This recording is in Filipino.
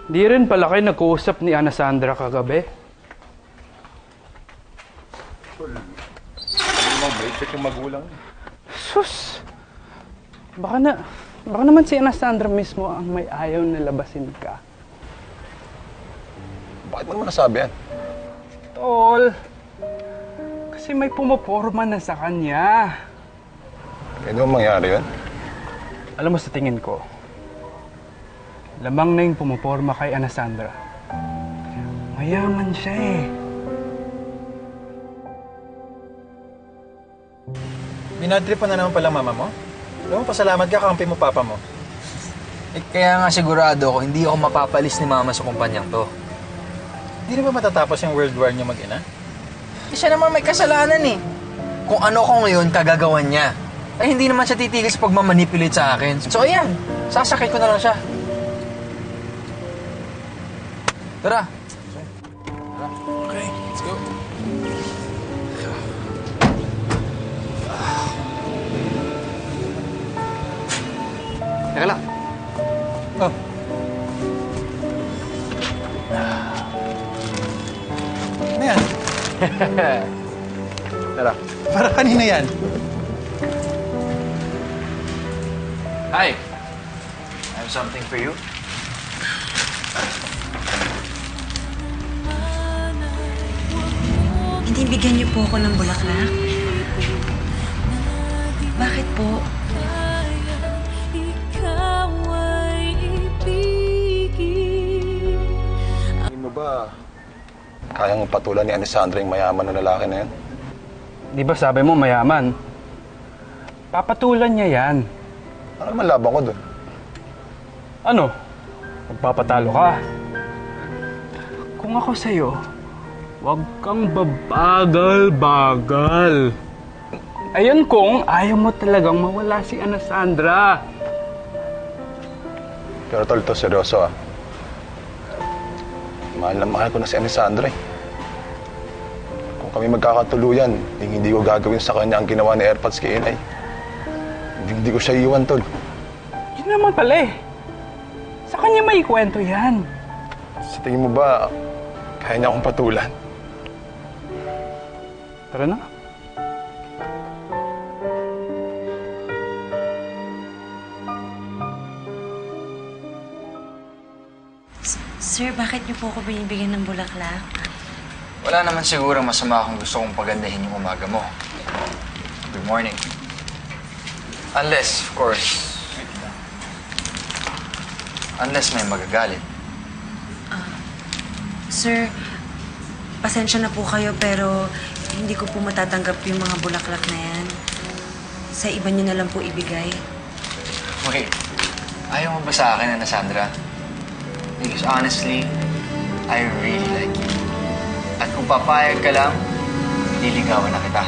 Di rin pala kayo nag-uusap ni Ana Sandra kagabi. Ano mo, basic yung magulang. Sus! Baka naman si Ana Sandra mismo ang may ayaw na labasin ka. Bakit mo naman nasabi yan? Tol! Kasi may pumaporma na sa kanya. Pwede mo mangyari yun? Alam mo sa tingin ko, lamang na yung pumaporma kay Ana Sandra. Mayaman siya eh. Minadrip pa na naman pala mama mo? Alam mo, pasalamat ka kakampi mo papa mo. Eh, kaya nga sigurado ako, hindi ako mapapalis ni mama sa kumpanyang to. Hindi na ba matatapos yung World War niyo mag-ina? Eh, siya naman may kasalanan eh. Kung ano ko ngayon, kagagawan niya. Ay, hindi naman siya titigil sa pagmamanipulate sa akin. So, ayan, sasakay ko na lang siya. Tara. Okay, let's go. Teka lang. Oh. Ano yan? Tara. Para kanina yan. Hi. I have something for you. Hindi bigyan niyo po ako ng bulaklak? Bakit po? Hindi mo ba kayang patulan ni Anisandra yung mayaman na lalaki na yan? Di ba sabi mo mayaman? Papatulan niya yan. Ano naman laban ko dun? Ano? Magpapatalo ka? Kung ako sa'yo, huwag kang babagal-bagal. Ayun kung ayaw mo talagang mawala si Ana Sandra. Pero tol, to seryoso ah. Mahal na mahal ko na si Anisandra eh. Kung kami magkakatuluyan, hindi ko gagawin sa kanya ang ginawa ni Airpods kay Inay. Hindi ko siya iwan, tol. Yun naman pala eh. Sa kanya may kwento yan. Sa tingin mo ba, kaya niya akong patulan? Tara na. Sir, bakit niyo po ako binibigyan ng bulaklak? Wala naman siguro masama kung gusto kong pagandahin yung umaga mo. Good morning. Unless, of course, unless may magagalit. Sir, pasensya na po kayo pero hindi ko po matatanggap yung mga bulaklak na yan. Sa iba niyo na lang po ibigay. Wait, ayaw mo ba sa akin, Ana Sandra? Because honestly, I really like you. At kung papayag ka lang, liligawan na kita.